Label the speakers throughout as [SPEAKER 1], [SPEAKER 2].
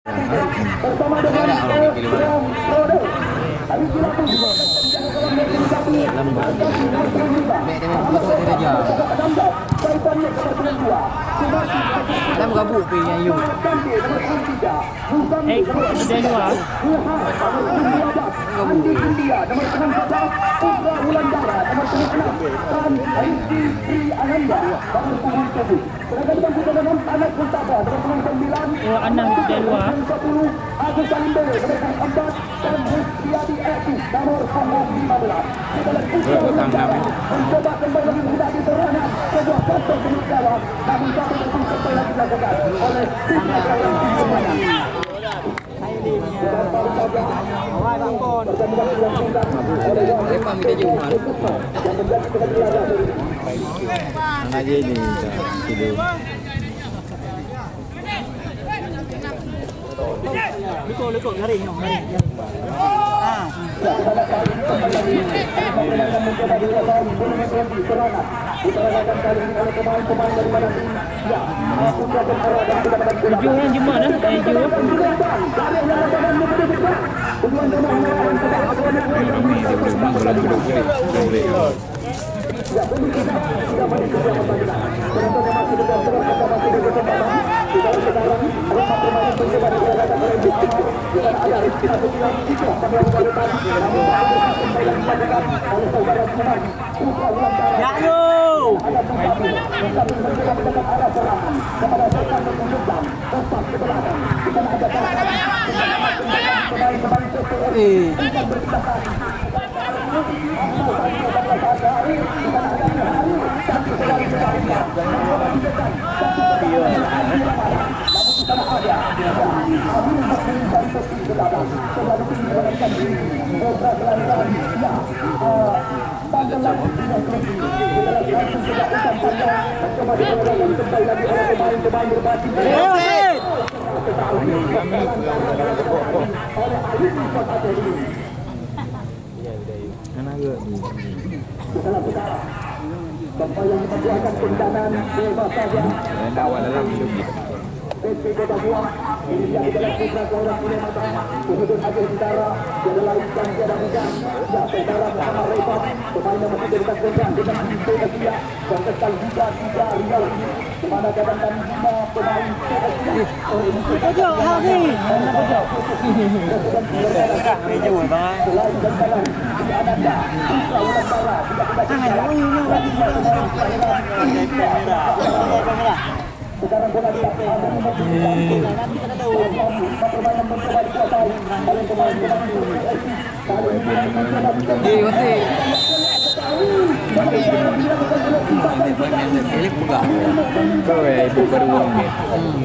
[SPEAKER 1] Dalam gabuk punya you.
[SPEAKER 2] Dia luar. Oh, anak dia luar. Lekuk garing. Tujuh yang jumpa dah.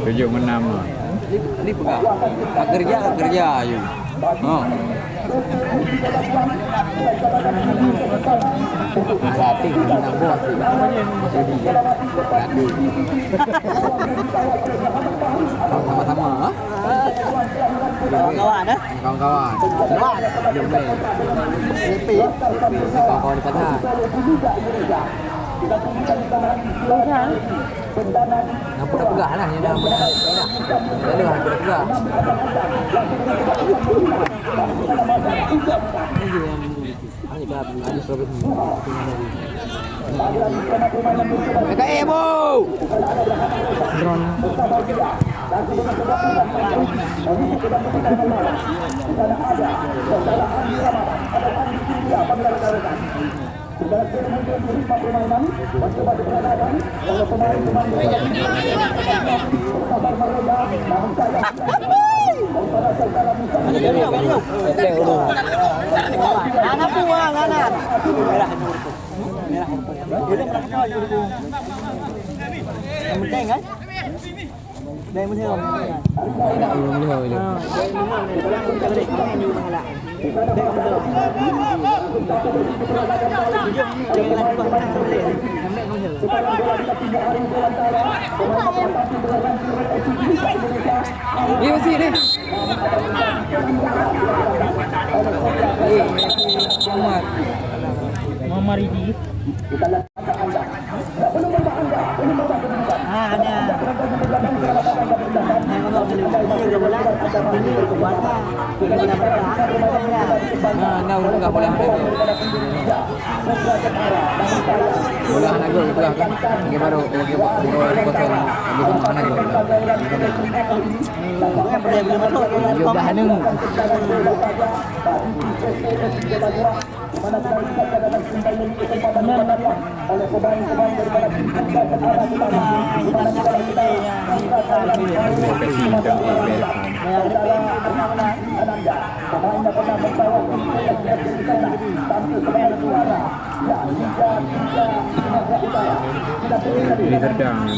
[SPEAKER 1] Tujuh menam. Ini pegang. Kerja you. Oh. Hati menang bos. Sama-sama. Kawan-kawan dah. Kawan-kawan. Kawan-kawan di sana. Nampak dah pegah lah yang dah pegah. Lalu dah pegah. Ini yang hanya dah ada servis. Mereka ebo. Drone. Anak puang, anak. Merah. Yang penting kan? Đây mới theo Iya sih deh. Mama Ridi. Ada. Nah, udah enggak boleh ada gol. Boleh anak gol betul kan? Ini baru kosong di mana gol. Yo dah anu.
[SPEAKER 3] Ini terdang.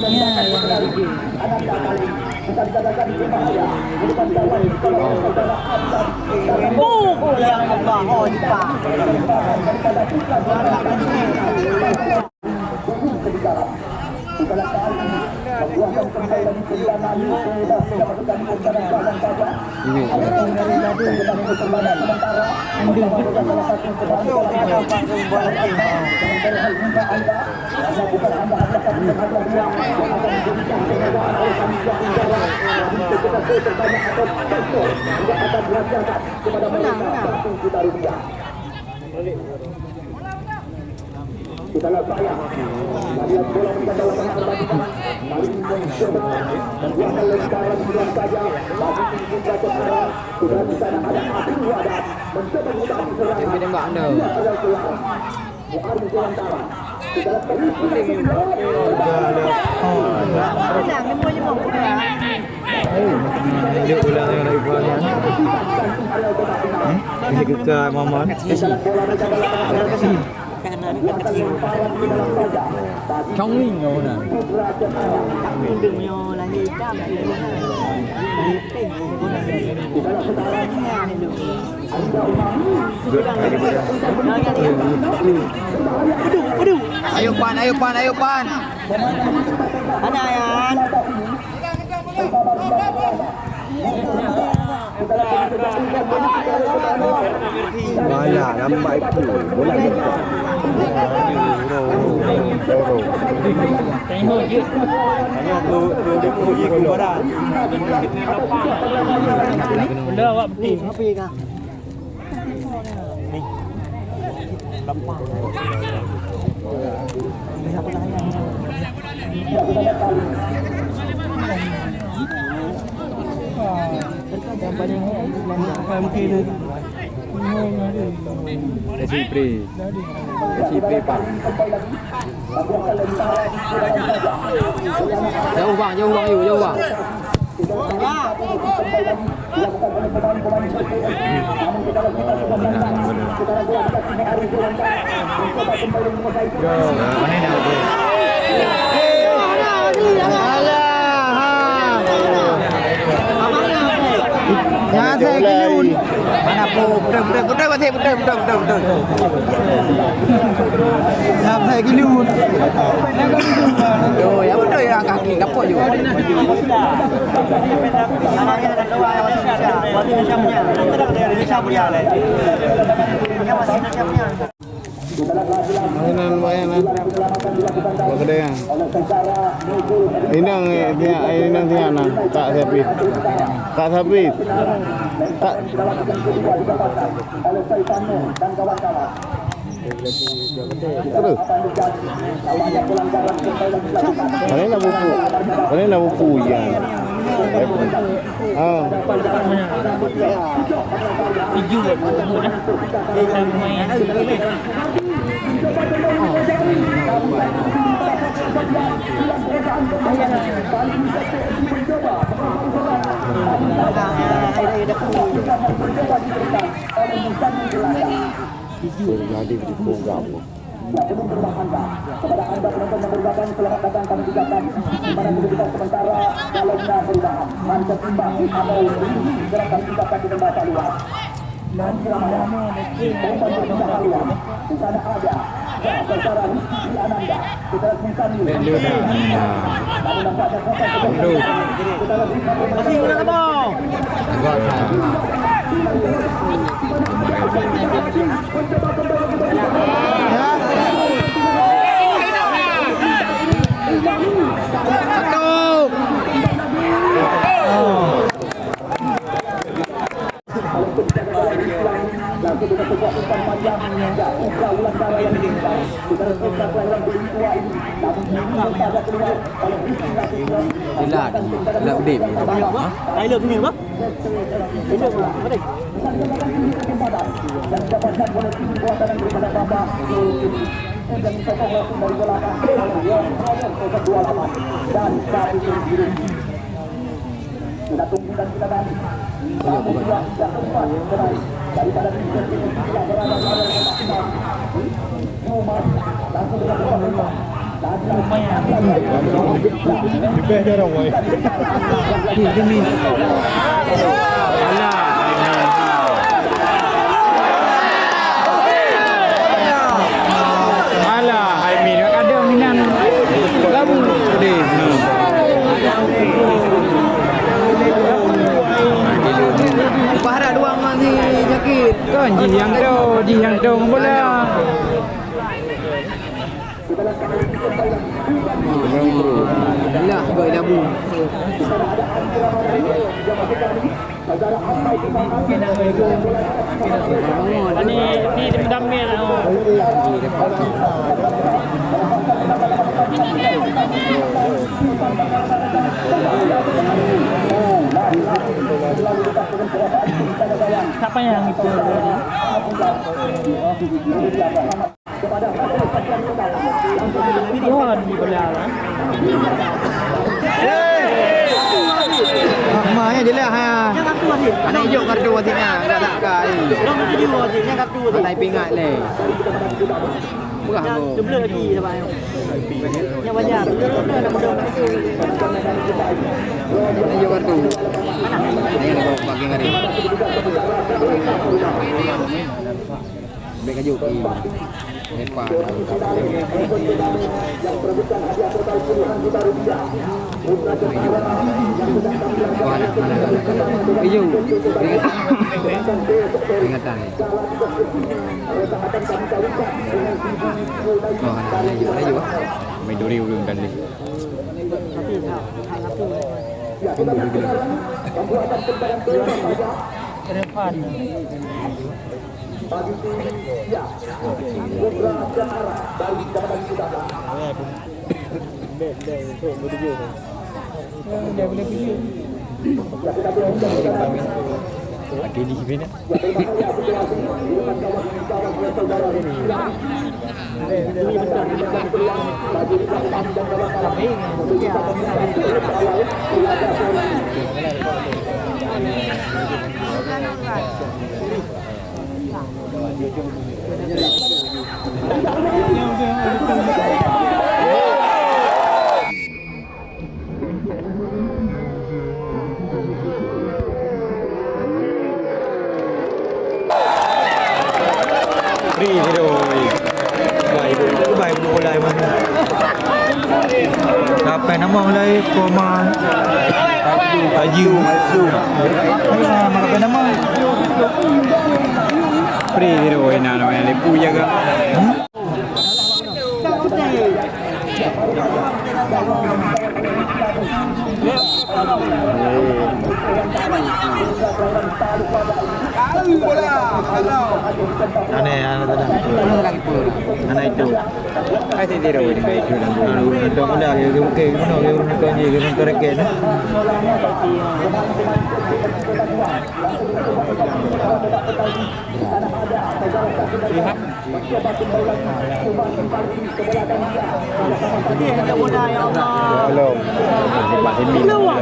[SPEAKER 3] Tembak anda. Dia ulang yang lagi buahnya. Ini kita Maman. Trong mình rồi nè. Ayo pan, ayo pan, ayo pan.
[SPEAKER 4] Ada yan.
[SPEAKER 3] Wala, lambai pu. Bola kita.
[SPEAKER 2] Tengok je. Benda awak betul.
[SPEAKER 4] Apa ya kak?
[SPEAKER 3] Sipri Pak.
[SPEAKER 1] Jauh bang, jauh bang, jauh bang.
[SPEAKER 4] Jangan saya kilun.
[SPEAKER 1] Mana po, betul betul.
[SPEAKER 4] Jangan saya kilun.
[SPEAKER 1] Yo, ya betul ya kaki kapok juga.
[SPEAKER 4] Anaknya ada dua yang masih ada. Masih Indonesia punya. Tidak ada Indonesia punya lah. Yang masih Indonesia punya.
[SPEAKER 3] Mainan. Bagadayan. Inang tiana. Kak Sapit. Kak. Terus. Mana buku ya.
[SPEAKER 2] Hijau buat ketemu dah. Kita main.
[SPEAKER 3] Jadi program.
[SPEAKER 5] Kepada anda penonton yang berbahagia, selamat datang kami ucapkan di mana kedudukan sementara dalamnya perubahan. Mantap timbang atau gerakan ucapkan di tempat luar. Dan selamat datang di tempat luar. Di sana ada saudara Rizky Ananda. Kita lakukan dulu. Kami nampaknya kota sebelum kita lakukan.
[SPEAKER 4] Masih udah kebong.
[SPEAKER 5] dengan sebuah umpan panjang ya Putra Wulandara yang diincar sudah Putra kelahiran Beli Tua ini namun belum pada keluar oleh Rizky Nasution.
[SPEAKER 1] Gila udip.
[SPEAKER 2] Tyler punya apa?
[SPEAKER 5] Ini apa? Dan dapatkan oleh tim kuasa dan daripada Bapak dan sokong langsung dari belakang oleh Yon kedua lawan dan saat itu biru. Kita tunggu dan kita nanti. Namun dia tidak sempat menarik daripada Vincent ini tidak berada pada kotak final. Cuma langsung dengan bola lepas.
[SPEAKER 3] Dibeh dia orang woi.
[SPEAKER 1] Demi.
[SPEAKER 6] Alah, I mean ada minat labu dia.
[SPEAKER 1] Bahara doang masih sakit.
[SPEAKER 6] Kan ji yang tu bola.
[SPEAKER 1] Lah goi labu.
[SPEAKER 2] Ni damai lah. Siapa yang itu? Wah, di bola lah.
[SPEAKER 1] Mahnya je lah ha. Anak hijau kartu hatinya dah tak kai.
[SPEAKER 4] Orang tu juga dia kartu tu.
[SPEAKER 1] Anak pingat le. Murah
[SPEAKER 4] Yang
[SPEAKER 1] tu.
[SPEAKER 4] jumlah lagi sampai. Yang banyak. Ada mudah itu.
[SPEAKER 1] Anak hijau kartu. Ini nak bawa pagi hari. Baik aja ki. Lepas. Mana? Hijau. Peringatan. Oh, ada hijau.
[SPEAKER 6] Main duri ulun kan ni.
[SPEAKER 2] Depan.
[SPEAKER 6] Okey di sini. Free rồi. Bài bộ lại mà. Apa nama mulai Koman. Aju. Mana nama? Free rồi nah namanya lepu jaga. Aneh itu. Kasi dia rawat dengan itu dan baru nanti mula dia bukan mana dia nonton je dia nonton reken. Lihat. Belum. Pak Hemi bola.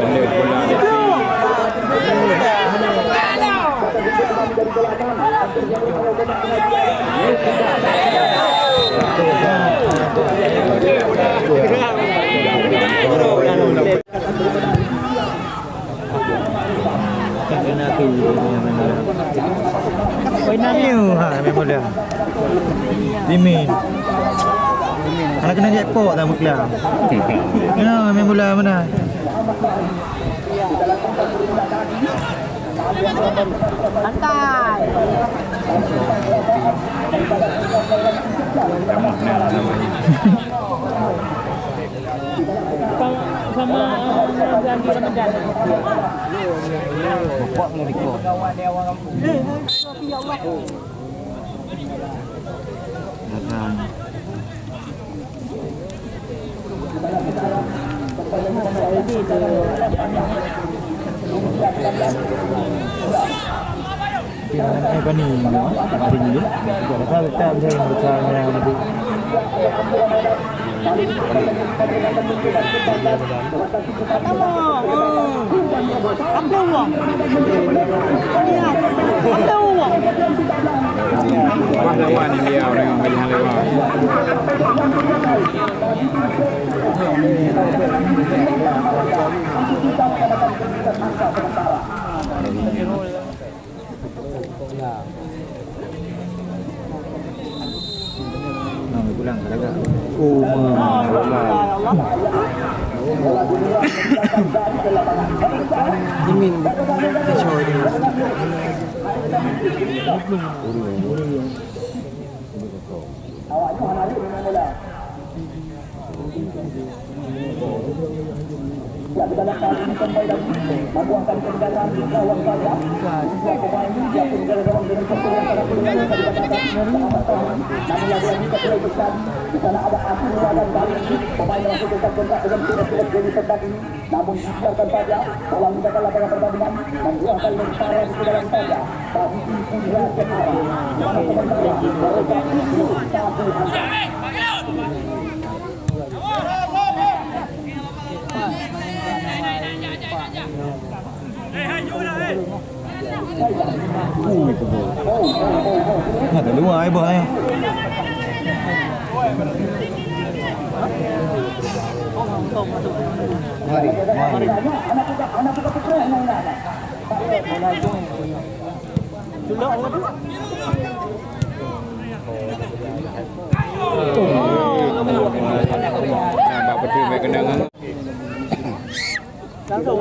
[SPEAKER 6] Memang dah. Dimin. Kalau kena jackpot dah muklah. Ya, memang bola mana?
[SPEAKER 4] Santai.
[SPEAKER 2] Sama Gandhi Ramadan.
[SPEAKER 1] Bapak mau dikau.
[SPEAKER 6] Datang. Ini apa nih? Hari ini juga ada tak bisa berbicara nanti. Pahlawan India orang yang banyak lewat. Pulang kalaga. Imin show dia.
[SPEAKER 5] Ya, kita akan sampai dan membuangkan kendaraan lawan saja. Dua pemain yang bergabung dengan pemain yang sangat bergabung namun lagi kita mulai besar. Di sana ada Asin dan Bali. Pemain yang masih tetap kontrak dengan tim jadi tetap ini. Namun biarkan saja bola meninggalkan lapangan pertandingan membuangkan lemparan ke dalam saja. Bagi Putra Jepara. Mana sementara mereka itu satu angka.
[SPEAKER 6] Nggak ada luar ya boy.
[SPEAKER 1] Mari.
[SPEAKER 5] Anak juga putra yang mana?
[SPEAKER 6] Nampak betul baik kendangan.
[SPEAKER 5] Langsung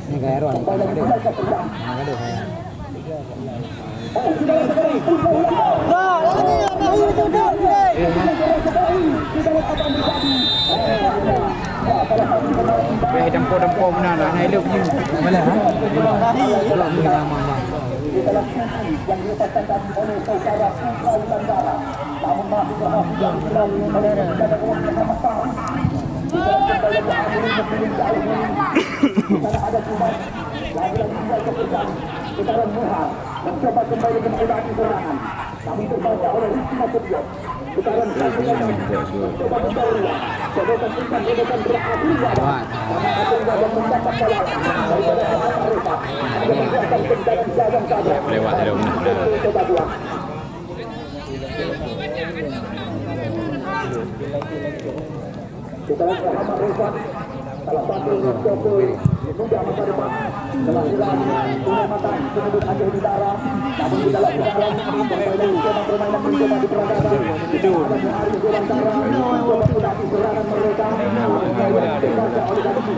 [SPEAKER 1] Ini kayak Ron.
[SPEAKER 6] Dempo benar lah. Naik lu punya. Mana?
[SPEAKER 1] Belum kita mama.
[SPEAKER 5] yang dilepaskan tadi oleh saudara Putra Nusantara. Namun masih berhasil oleh saudara Muhammad Farah. Di dalam kembali yang akhirnya berpilih ke alih ini. Di sana ada Jumat. Lagi-lagi mulai kepercayaan. Putaran Muhar mencoba kembali mengulangi serangan. Namun terbaca oleh Rizky Nasution. Putaran selanjutnya mencoba mencari. Sedotan ikan berakhir wadah. Karena akhirnya yang mendapat kalah daripada hak mereka. Yang membuatkan kendaraan jalan saja.
[SPEAKER 6] Lewat ada umur.
[SPEAKER 5] Putaran Muhammad Rifat salah satu Joko muda masa depan kelahiran Sungai Matang penduduk Aceh Utara. Namun di dalam putaran permainan mencoba diperagakan. Itu ada Muhammad Dewantara mencoba menghadapi serangan mereka.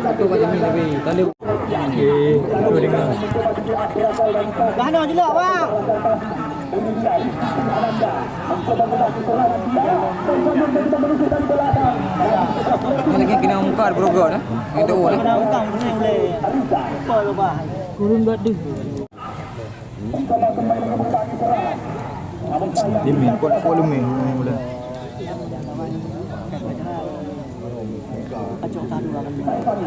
[SPEAKER 1] Satu kat sini tapi tali.
[SPEAKER 2] Bahan dong jelak bang.
[SPEAKER 1] Mana kena muka berogok dah. Itu lah.
[SPEAKER 2] Kena utang punya boleh. Apa lo bah? Kurun badu.
[SPEAKER 6] Demi kuat volume ni mula.
[SPEAKER 2] Kacau tadu akan.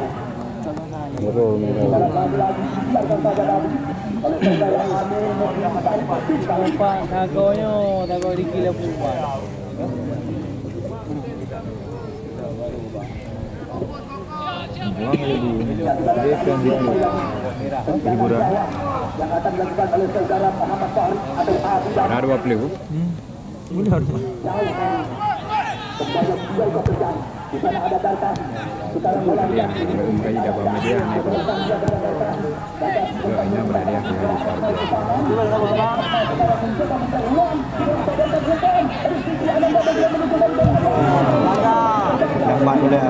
[SPEAKER 2] Pak nagonya, nago di kilo pula.
[SPEAKER 6] Buang lagi. Dia kan hiburan.
[SPEAKER 5] Yang akan dilakukan oleh saudara Muhammad Fahri atau Abidan.
[SPEAKER 6] Ada apa peluk? Boleh ada.
[SPEAKER 5] Kembali juga ikut berjalan. Di sana ada Dartas. Sekarang bola
[SPEAKER 6] Ya, kalau umkai dapat media ni pun. Ini berada di akhir. Lambat boleh.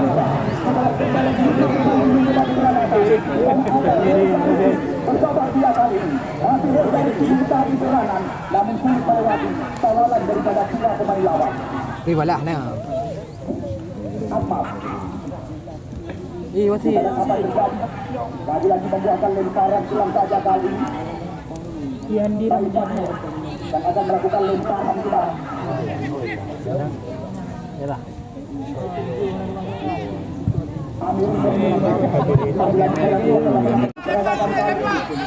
[SPEAKER 5] Bersabar dia kali ini. Masih dari kita di serangan. Namun sulit melewati tawaran daripada pihak pemain lawan.
[SPEAKER 1] Tapi balah nah.
[SPEAKER 5] Ahmad.
[SPEAKER 1] Masih.
[SPEAKER 5] Apa yang terjadi? Lagi-lagi membuahkan lemparan silang saja kali ini. Dan akan melakukan lemparan silang. Seragakan kali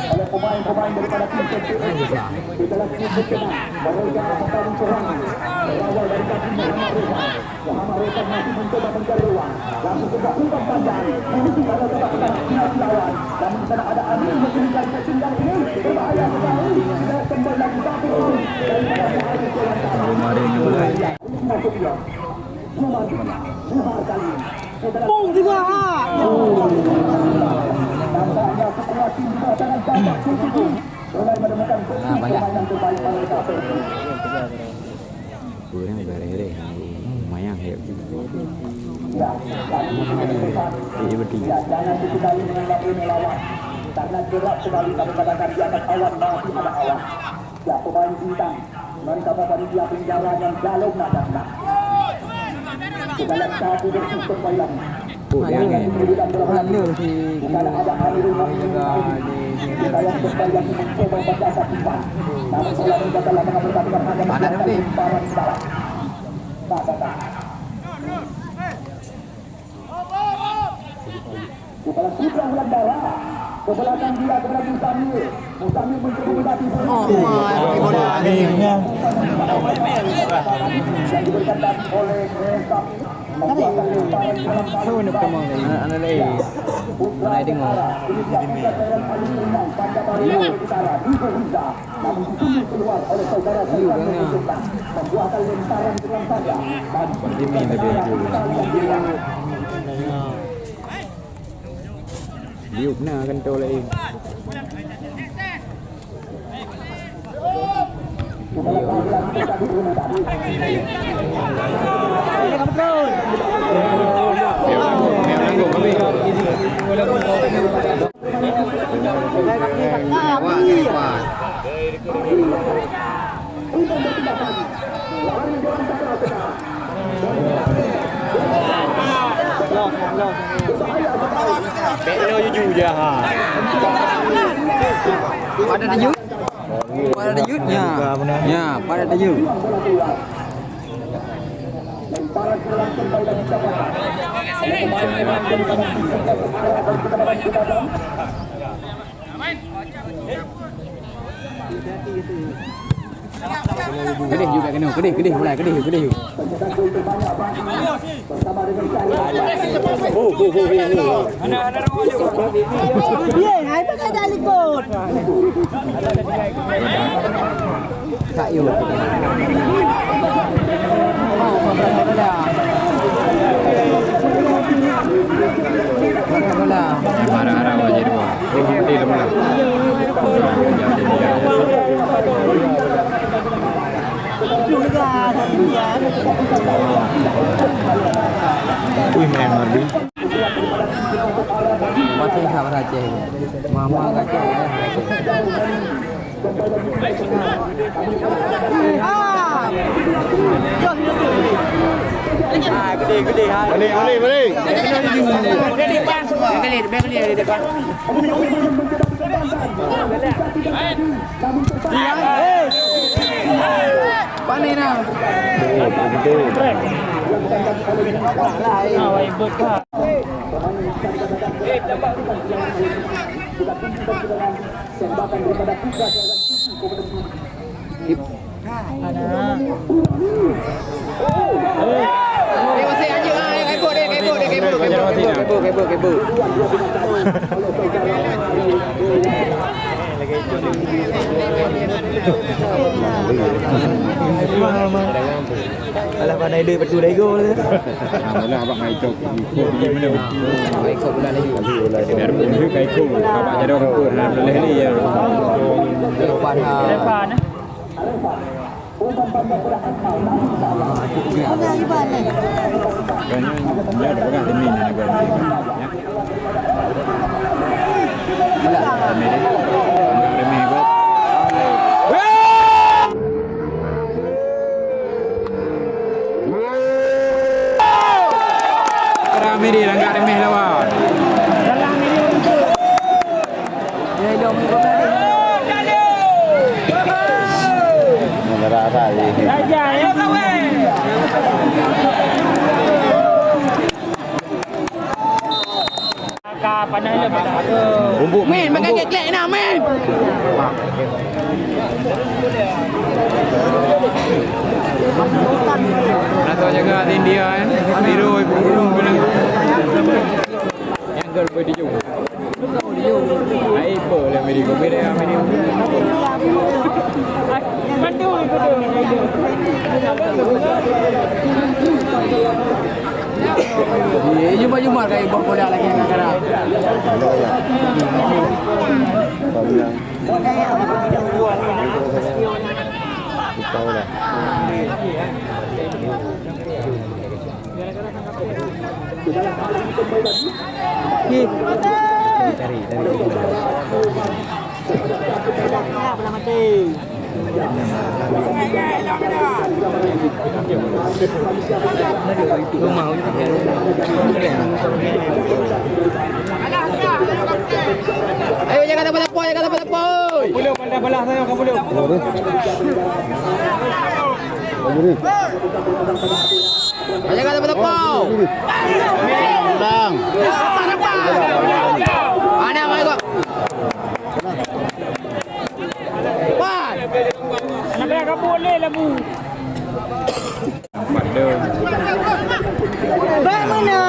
[SPEAKER 5] oleh pemain-pemain daripada tim PSIS. Itulah tim PSIS. Mereka akan serangan. Berawal dari kaki Muhammad Reza. Muhammad Reza masih mencoba mencari ruang. Langsung juga umpan panjang. Ini tidak ada kebakaran lawan. Dan di sana ada Amir memberikan ketinggalan ini. Berbahaya sekali. Dan kembali lagi satu gol daripada Muhammad Reza. Jumar kali ini.
[SPEAKER 4] Bung juga.
[SPEAKER 5] Nampaknya semua tim di pasangan tampak cukup mulai menemukan permainan terbaik mereka.
[SPEAKER 6] Kurang bare-bare. Lumayan ya.
[SPEAKER 5] Ya, jangan disekali menganggap ini lawan. Karena gerak sekali kami katakan di atas awan masih ada awan. Ya, pemain bintang mereka pada dia penjara yang jalur nadanya. Dalam satu bersih permainan.
[SPEAKER 1] Mana si
[SPEAKER 5] Bukan ada Amirul Mu'minin kita yang berbayang mencoba membaca sifat. Namun setelah menjaga lapangan berkatakan hanya membiarkan lemparan di dalam. Katakan. Kepala Putra Wulandara. Ke belakang dia kepada Musamil. Musamil mencoba mendaki bola. Yang diberikan oleh Reza. Membuahkan lemparan di dalam
[SPEAKER 1] anak lagi. Mana tengok.
[SPEAKER 5] Namun ditulis keluar oleh saudara membuahkan lemparan di dalam saja.
[SPEAKER 6] Liuk na kan tol lagi. Belo jujur je ha.
[SPEAKER 1] Pada dejut. Pada dejutnya. Ya, pada dejut. Kedih juga kena, kedih mulai kedih.
[SPEAKER 4] Hai pakai dali kot.
[SPEAKER 1] Tak yuk.
[SPEAKER 6] Harap-harap aja dua. Di rumah. Wih, main Mardi.
[SPEAKER 1] Masih sabar aja. Mama kacau ya.
[SPEAKER 4] Gede ha.
[SPEAKER 6] Boleh.
[SPEAKER 4] Gede depan.
[SPEAKER 1] Pani na. Kebo.
[SPEAKER 4] Alah pandai dia betul ego tu.
[SPEAKER 6] Alhamdulillah abang ngai cok. Ikut dia mana?
[SPEAKER 1] Ikut bulan lagi.
[SPEAKER 6] Biar pun kai ku. Abang jadi orang pun boleh ni ya.
[SPEAKER 1] Depan
[SPEAKER 2] Depan eh.
[SPEAKER 4] Ada iban ni.
[SPEAKER 6] Kan dia ada pegang demi ni gua ni. Ya. Demi gua. dalam ini langgar remeh lawan.
[SPEAKER 2] Dalam ini untuk.
[SPEAKER 1] Ya dia mau berani.
[SPEAKER 3] Rasa ni.
[SPEAKER 2] Raja ya kawan. Panah le pada ke.
[SPEAKER 3] Bumbuk
[SPEAKER 1] Men makan kek nak men.
[SPEAKER 6] Nak jaga India kan. Biru burung bilang. Yang gol boleh dijung. Ai boleh Amerika beda Amerika.
[SPEAKER 2] Mandu itu tu.
[SPEAKER 1] Jumpa kayak bola lagi sekarang.
[SPEAKER 3] Tahu dah. Dari.
[SPEAKER 1] Rumah itu ayo jangan dapat apa.
[SPEAKER 6] Boleh pandai balas saya kamu boleh.
[SPEAKER 1] Jangan dapat apa.
[SPEAKER 3] Bang.
[SPEAKER 1] Ada apa kok? Wah.
[SPEAKER 2] Nak kau boleh lah bu.
[SPEAKER 6] Pandai.
[SPEAKER 2] Bagaimana?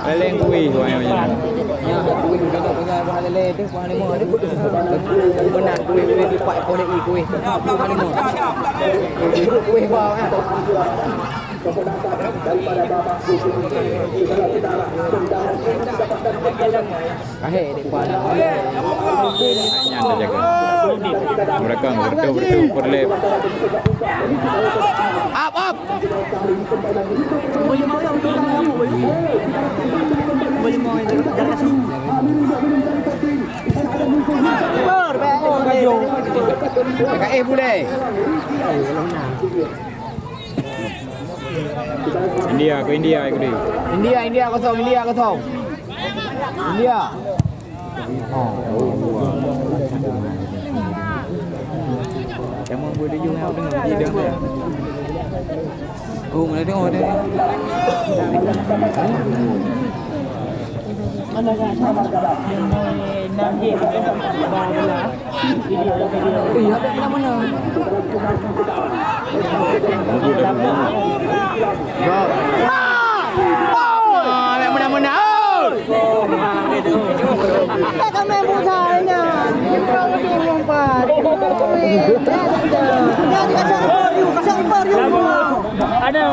[SPEAKER 6] Paling kui yang macam.
[SPEAKER 1] Ya, kuih juga dengan bahan lele tu, bahan lemah tu. Benar kuih lipat boleh kuih. Bahan lemah. Kuih bawah kan. Kahir di kepala.
[SPEAKER 6] Yang dah jaga. Mereka berlep.
[SPEAKER 1] Up. PKS boleh.
[SPEAKER 6] India ikut dia.
[SPEAKER 1] India kosong. India.
[SPEAKER 6] Yang mau boleh juga dengan dia dia.
[SPEAKER 1] Oh, mana tengok dia.
[SPEAKER 2] Mana kan? Yang 6 game bola.
[SPEAKER 1] Iya, ada mana? Mana?
[SPEAKER 2] Kata main musanya. Kau tu lompat. Ada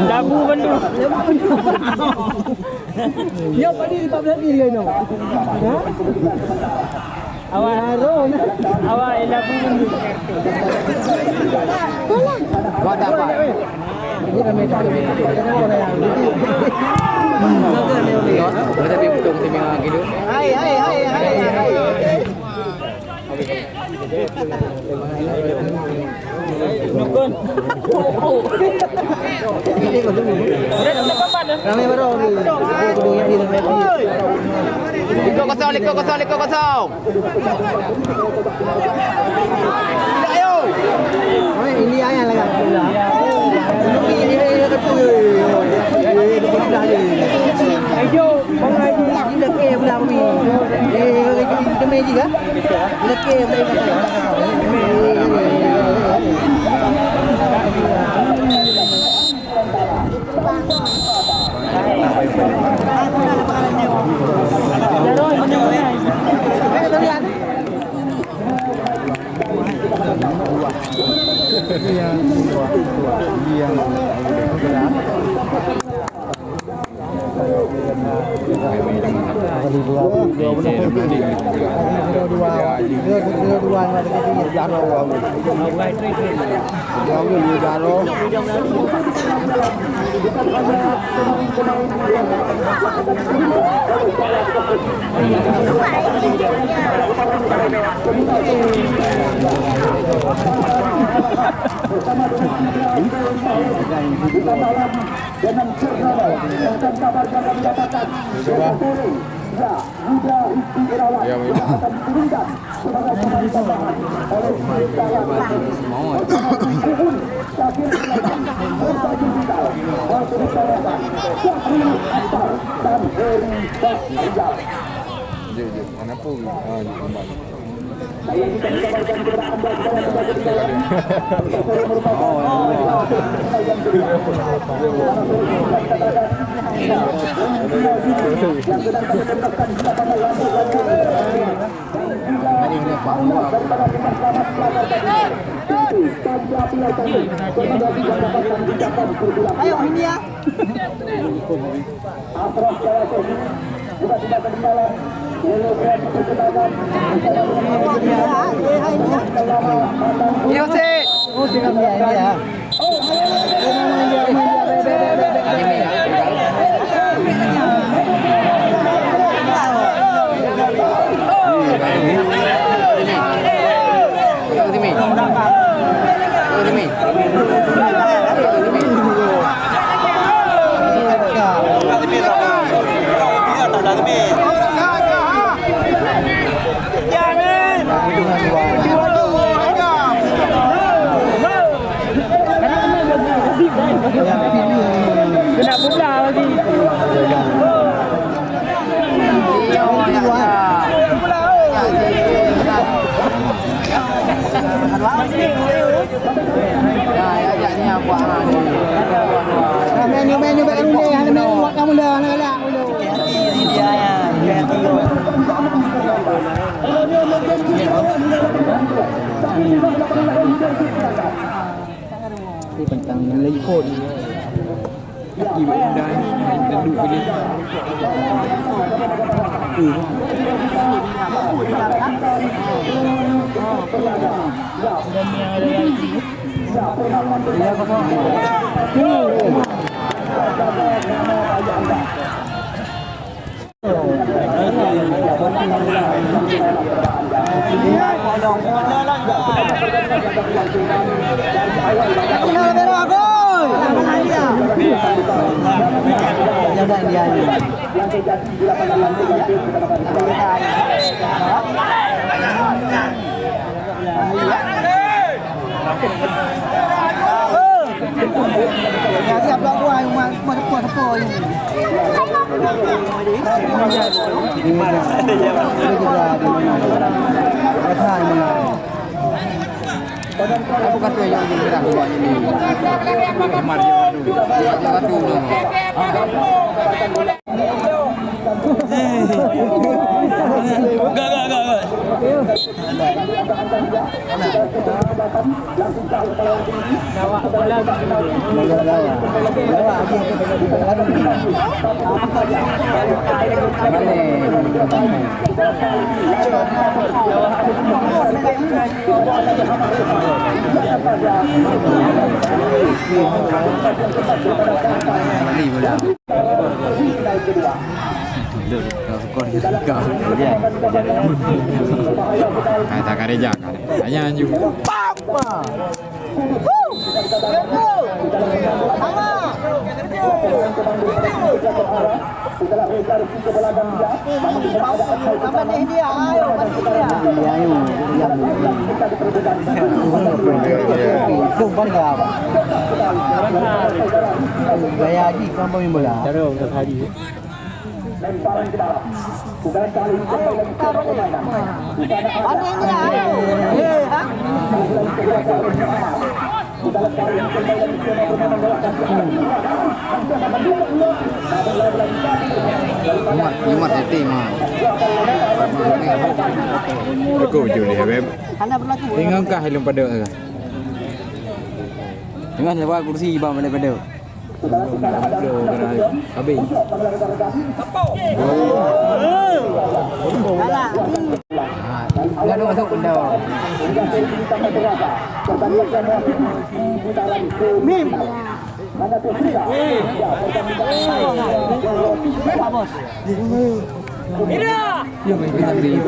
[SPEAKER 2] dabu bandu.
[SPEAKER 1] Ya, padi 14 ni dia no.
[SPEAKER 2] Awak dabu bandu.
[SPEAKER 1] Buat apa? Ini kami tak boleh. Kita pergi putung sini lagi tu.
[SPEAKER 2] Hai. Nukun.
[SPEAKER 1] Ini kau dulu. Ramai baru ni. Putung yang di dalam ni. Liko kosong. Ayo. Ini ayam lagi. Ini ketu. Ayo, bang lagi. Ini leke belah kami. Kami juga. Leke belah.
[SPEAKER 5] dengan Cernono dan kabar yang kami dapatkan ya Yuda Rizky Irawan yang akan diturunkan sebagai pemain tambahan oleh Jalan Syakir Silakan Bersaji Vital untuk diperolehkan Syakri Akbar dan Heri Basrial.
[SPEAKER 6] Anak pun kembali.
[SPEAKER 5] Saya bisa dikabarkan kepada anda secara tidak
[SPEAKER 4] Ayo ini ya.
[SPEAKER 2] Kena bola lagi.
[SPEAKER 4] Menu baru ni, ada menu buat kamu dah, nak. Ini dia ya,
[SPEAKER 1] Ini tentang lagi kod. Ibu dah duduk ni.
[SPEAKER 4] siap lah buat apa ni.
[SPEAKER 1] Aku kata yang di belakang buat ini. Mari dulu. Jangan dulu. Kata kerja kan, hanya anjing.
[SPEAKER 4] Gaya haji kan pemain bola.
[SPEAKER 2] Cara untuk haji.
[SPEAKER 5] Lemparan ke dalam. Bukan kali ini kembali lagi ke permainan.
[SPEAKER 4] Mana ini ya? Ha?
[SPEAKER 5] Dalam kali ini kembali lagi ke permainan bola dan
[SPEAKER 1] Jumat itu mah.
[SPEAKER 6] Aku juli habib.
[SPEAKER 4] Anda berlaku.
[SPEAKER 6] Tinggal kah helum pada ke?
[SPEAKER 1] Dengan lepas kursi bang balik pada.
[SPEAKER 3] Habis.
[SPEAKER 1] Enggak ada masuk benda.
[SPEAKER 5] Mim. Mana tu sudah? Vamos.
[SPEAKER 2] Mira.
[SPEAKER 1] Dia main kita beri.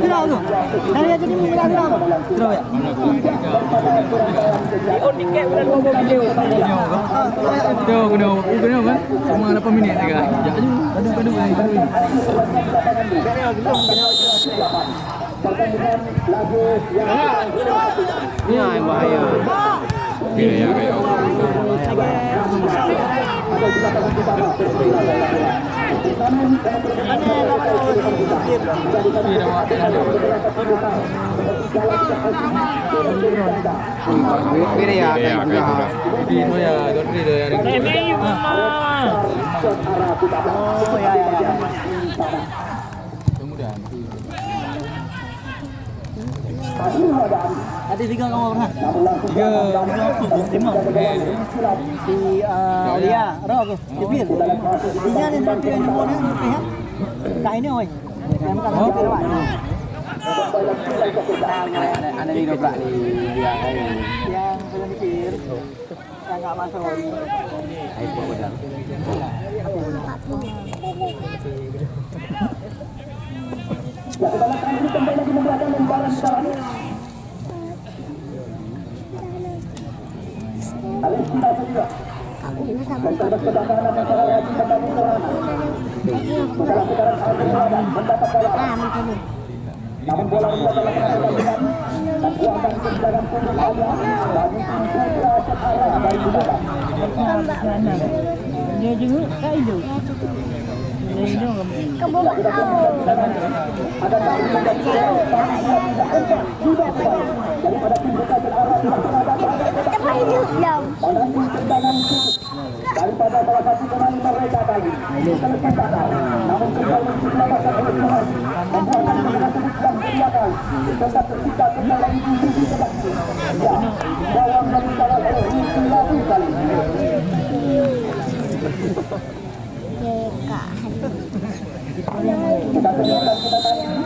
[SPEAKER 5] Kira tu. Dari aja ni mula kira. Terus ya.
[SPEAKER 2] Oh, tiket bulan 20 video.
[SPEAKER 1] Kena kan? Cuma 8 minit je kan. Padu. Ni yang bahaya.
[SPEAKER 3] Dia kayak
[SPEAKER 1] Beda ya kayak juga.
[SPEAKER 3] Itu ya, Godri tu yang
[SPEAKER 2] MU mah.
[SPEAKER 5] Oh ya.
[SPEAKER 3] kemudahan.
[SPEAKER 5] Ada 3 kamu pernah? 3 si Lia, roh aku. Jepir. Dia ni nanti yang mau ni pihak. Kai ni oi. Yang kan kita lewat.
[SPEAKER 1] Ada di dobrak di dia kayak
[SPEAKER 5] Yang belum jepir. Yang enggak masuk.
[SPEAKER 1] air pokok.
[SPEAKER 5] Namun bola dan kuatkan kejagaan bagi Putra Setara dari Budaya.
[SPEAKER 2] Dia juga kayak itu.
[SPEAKER 5] Ada tarik dari juga daripada tim Putra Setara daripada salah satu pemain mereka tadi. Namun kembali diselamatkan oleh Tuhan. Membuatkan mereka sebutkan ketiakan. Tetap tersisa kembali di sebelah kiri. Ya, gawang dari salah satu lagi kali. Kita teruskan kita tanya.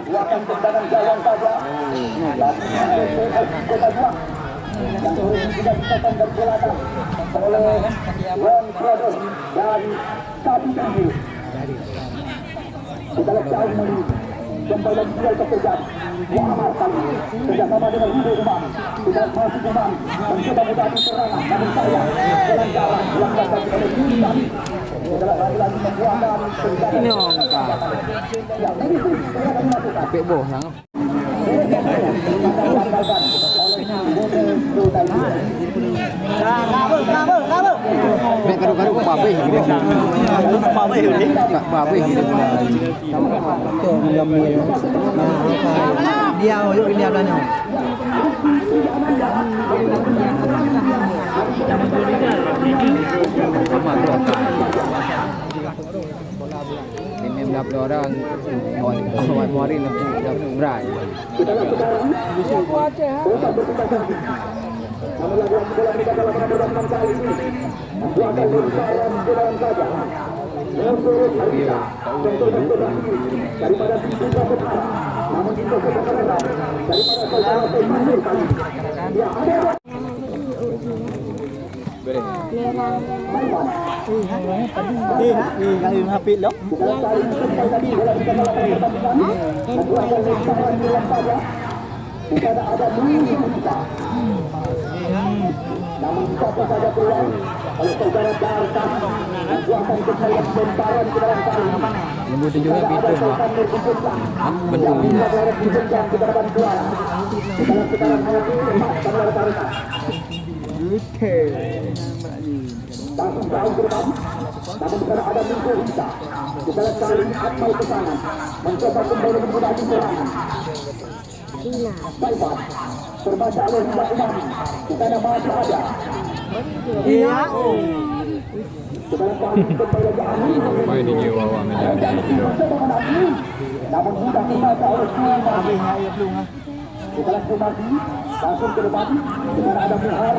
[SPEAKER 5] Buatan tendangan gawang saja. Yang terus tidak disampaikan dari belakang oleh Ron Brothers dan Sabi Tinggi. Kita lihat jauh melihat sampai lagi duel kekejar. Muhammad kali kerjasama dengan Hidu Umam. Kita masih Umam mencoba menjadi serangan, namun sayang dengan jalan yang dapat oleh Hidu. Setelah lagi-lagi membuahkan
[SPEAKER 1] Ini orang kata. Tapi boh sangat. Mek kadu-kadu babeh gitu.
[SPEAKER 5] Babeh ini.
[SPEAKER 1] Babeh gitu. Dia yuk ini adanya. Sama tu kan. Ini berapa orang kawan Morin dah berat.
[SPEAKER 5] Kali hapit loh. Namun satu saja peluang oleh saudara Darta membuahkan kesalahan semparan ke dalam kali.
[SPEAKER 1] Lembut juga pintu pak. Betul.
[SPEAKER 5] Diberikan ke depan juara. Dalam sekarang hanya lepas pada Darta. Langsung jauh ke depan. Namun karena ada minggu bisa. Kita lihat kali ini Akmal ke sana. Mencoba kembali memudahkan serangan. Baiklah. Terbaca oleh Hidayah Umam. Kita ada masih ada. Iya.
[SPEAKER 6] Main di Jawa awak menjadi gitu.
[SPEAKER 5] Namun sudah dibaca oleh semua. Setelah kembali, langsung ke depan dengan ada Muhar.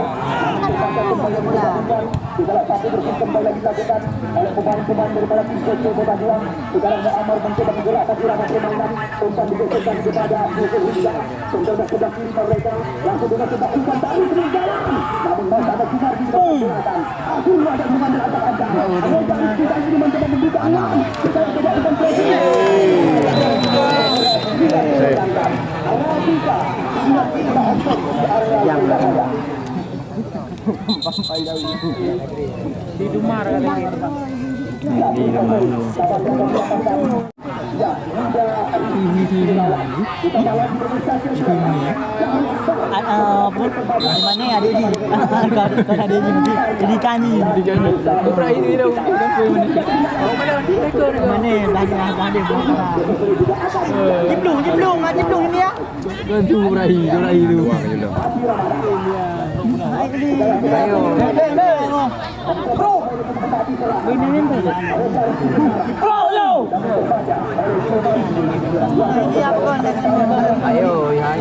[SPEAKER 5] Setelah satu bersih kembali lagi dilakukan oleh pemain-pemain daripada tim Kota Kota Juang. Sekarang Amar mencoba menggerakkan irama permainan. Umpan digeserkan kepada Yusuf Hijau. Mencoba sebelah kiri mereka. Langsung dengan sebuah umpan dari peninggalan. Namun masih ada Sinar di depan selatan. Akhirnya ada mengambil atak-atak. Reza Rizky ini mencoba membuka ruang. Sekarang coba umpan
[SPEAKER 2] Di Dumar kali ini.
[SPEAKER 4] Mana ada di? Kan ada di jadi kani.
[SPEAKER 1] Tu perahi ni dah
[SPEAKER 4] Mana ada Jiplung ini ya.
[SPEAKER 1] kan tu perahi tu.
[SPEAKER 6] Wah gitu.
[SPEAKER 1] Ayo, ya.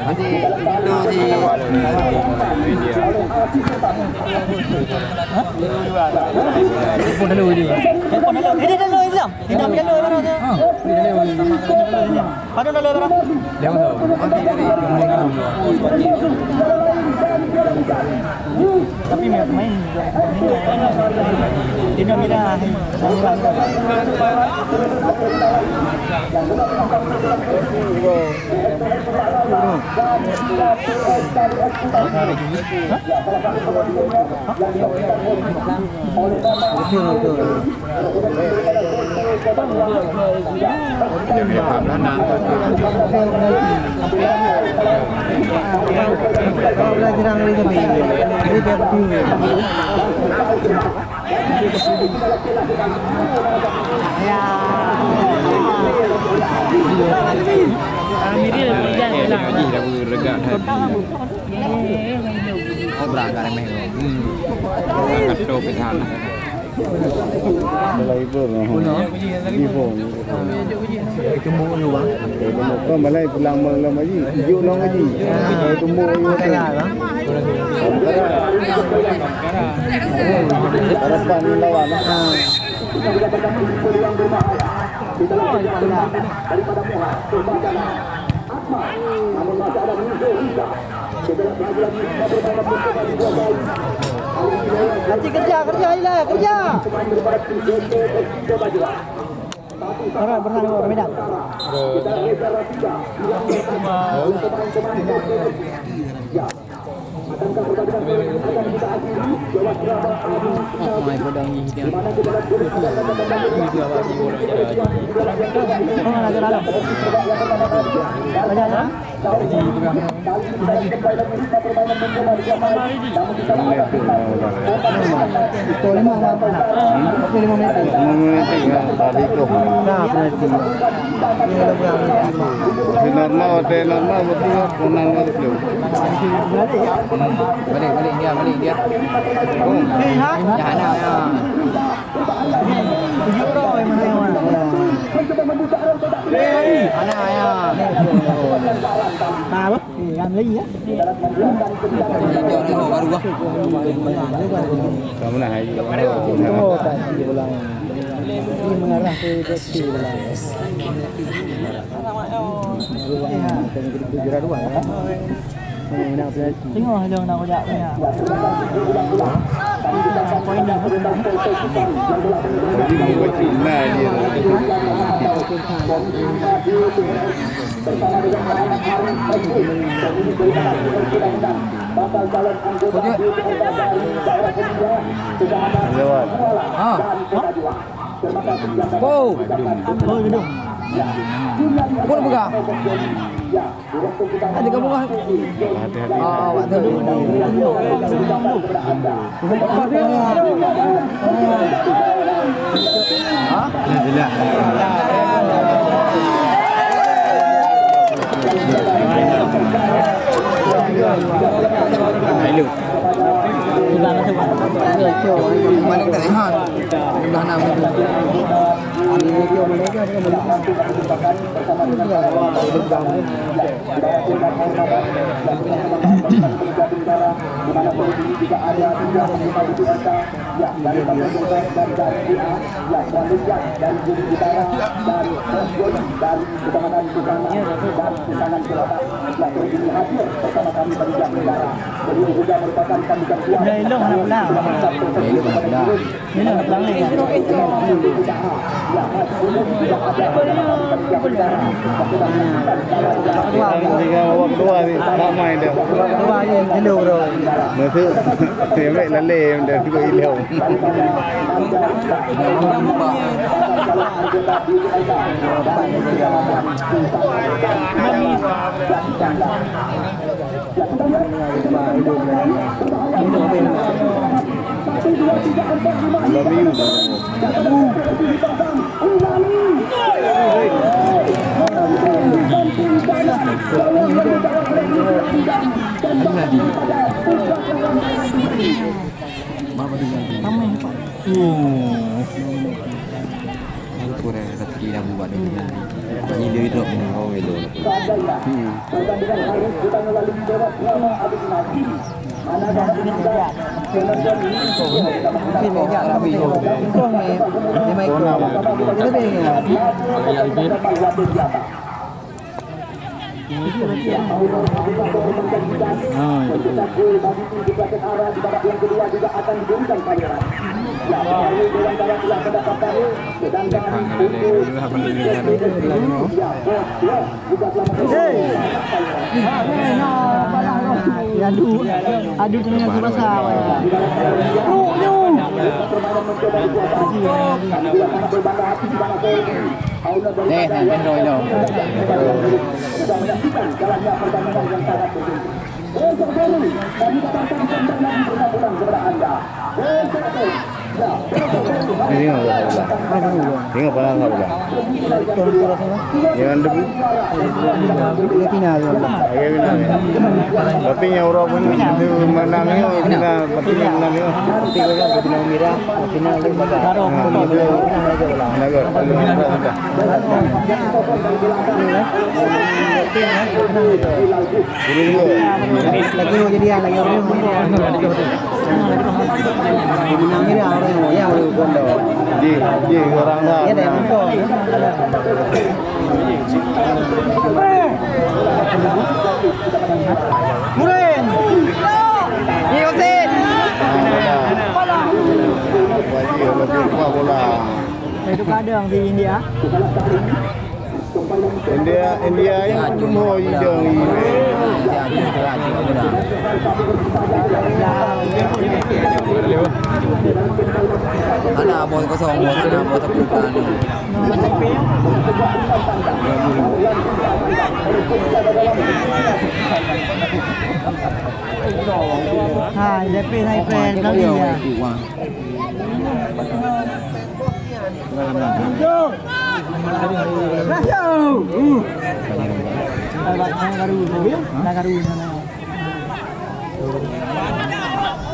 [SPEAKER 1] Nanti itu si
[SPEAKER 4] tapi main tidak mira
[SPEAKER 1] berangkat remeh.
[SPEAKER 6] Angkat tu pesan.
[SPEAKER 3] Mulai ibu
[SPEAKER 1] Cuma ni bang.
[SPEAKER 3] kau malai pulang malam lagi hijau long lagi tumbuh harapan lawan
[SPEAKER 4] kerja lah kerja. Orang bersama orang Medan.
[SPEAKER 1] Mai pedang ni dia.
[SPEAKER 3] normal betul konang betul
[SPEAKER 1] Balik dia. Jangan nak. Ana ya.
[SPEAKER 4] Tahu? Kan lagi ya.
[SPEAKER 3] kamu nak hai
[SPEAKER 4] Ini mengarah ke Desi belah. Tengok dong nak ojak punya.
[SPEAKER 2] Poin dah.
[SPEAKER 3] Jadi mau baca Cina dia.
[SPEAKER 5] bersama dengan anak Arif Presiden dan ini berikan mudah-mudahan bakal calon anggota DPRD dari daerah Kedua sudah ada
[SPEAKER 3] Lewat.
[SPEAKER 5] dan Kedua. Terima kasih yang
[SPEAKER 1] Wow.
[SPEAKER 2] Oh, gedung.
[SPEAKER 1] Apa nak buka?
[SPEAKER 5] ya, direktur kita
[SPEAKER 1] Ada kamu kan?
[SPEAKER 3] Hati-hati.
[SPEAKER 1] Oh, waktu. Hah?
[SPEAKER 3] Jelas.
[SPEAKER 1] Hello.
[SPEAKER 2] Sudah nak sebab.
[SPEAKER 1] Mana tak lihat? Dah nama tu. Ini dia mereka dia boleh.
[SPEAKER 2] Dah elok nak pulang.
[SPEAKER 1] Hello dah.
[SPEAKER 2] Ni nak pulang lagi.
[SPEAKER 3] Jika awak keluar ni ramai dah.
[SPEAKER 1] Keluar je hello bro.
[SPEAKER 3] Masa dia ambil lalai dah juga hilang.
[SPEAKER 1] Kurang rezeki dah buat ni. Ini dia hidup ni. Oh, hello. Mungkin banyak lah beli. Kau ni dia main kau. Kita tengok.
[SPEAKER 2] Adu dengan bahasa.
[SPEAKER 1] Nih, pendoi lo.
[SPEAKER 3] Tengok panas kau pula. Jangan debu. Tapi yang orang pun itu menang ni, kita pasti menang ni.
[SPEAKER 1] Tapi kau kan final merah, final lagi bagai.
[SPEAKER 3] Naga,
[SPEAKER 1] Lagi mau jadi lagi orang menang ni orang yang kondo.
[SPEAKER 3] Ji orang dah.
[SPEAKER 1] Ya dah kondo. Murin. Ni Osin.
[SPEAKER 3] Wajib lebih kuat bola.
[SPEAKER 2] Itu kadang di India.
[SPEAKER 3] India yang cuma hidung ini.
[SPEAKER 1] Ada bos kosong, ada bos terbuka ni.
[SPEAKER 2] Ha, JP hai friend lagi ya.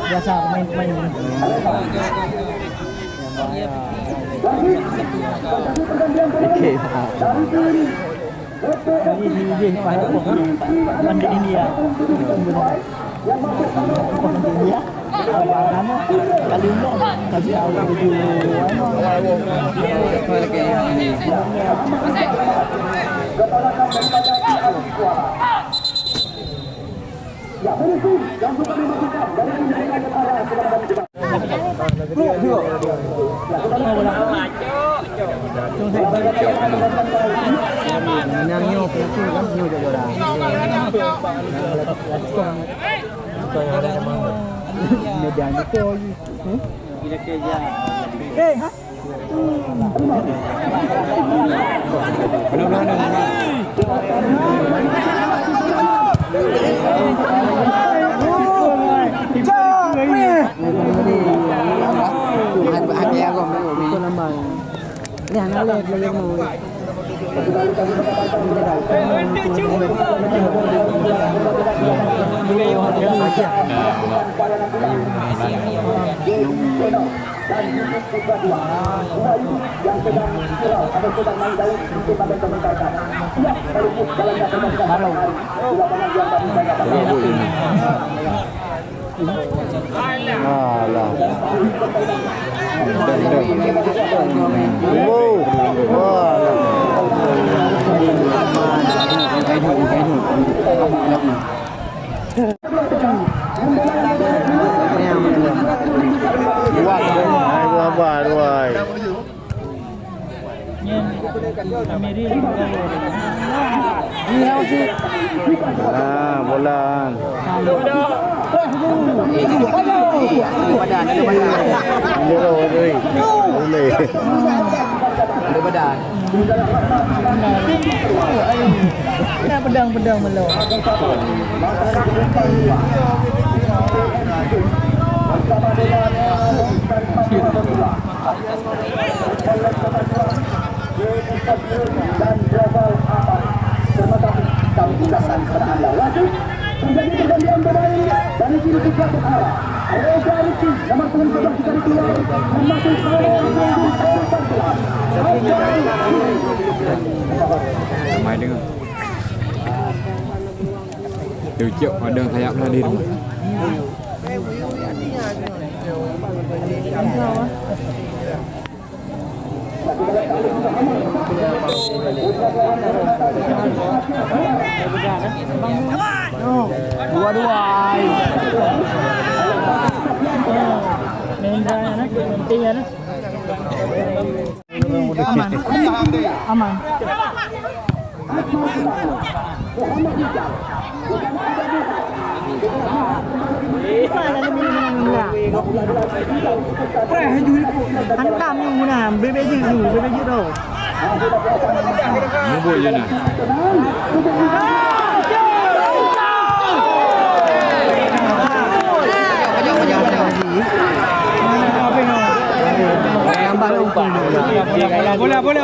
[SPEAKER 2] Biasa pemain-pemain ini.
[SPEAKER 1] Okey.
[SPEAKER 2] Jadi dia pada bandit India. Bandit India. Nama kali umur kasih awak tuju.
[SPEAKER 1] Menang nyo penalti kan nyo juara. Medan itu. Gila kerja. Ha?
[SPEAKER 5] dan Yusuf Putra 2. Dua ini yang sedang viral atau sedang main daun itu pada komentarkan. Siap meliput jalannya pertandingan malam hari. Dua pengajian dan
[SPEAKER 3] Alah. Wah. Bola.
[SPEAKER 2] Pedang melo.
[SPEAKER 5] dan global aman termasuk kami ucapkan kepada anda wajib menjadi pergantian pemain dari tim tiga berarah Reza Rizky nomor 11 dari keluar memasuki
[SPEAKER 6] Mai dengar. Điều triệu và đường thay áo là đi đúng.
[SPEAKER 2] Dua-dua. Main dah nak, penting ya nak. Aman. Hantam yang mana? Bebe je tu.
[SPEAKER 6] Ngebut je nak.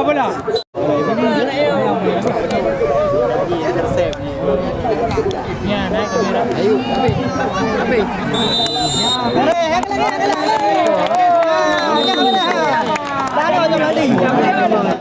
[SPEAKER 2] Bola. Ya, naik kamera.
[SPEAKER 1] Ayo, api.
[SPEAKER 2] Dah,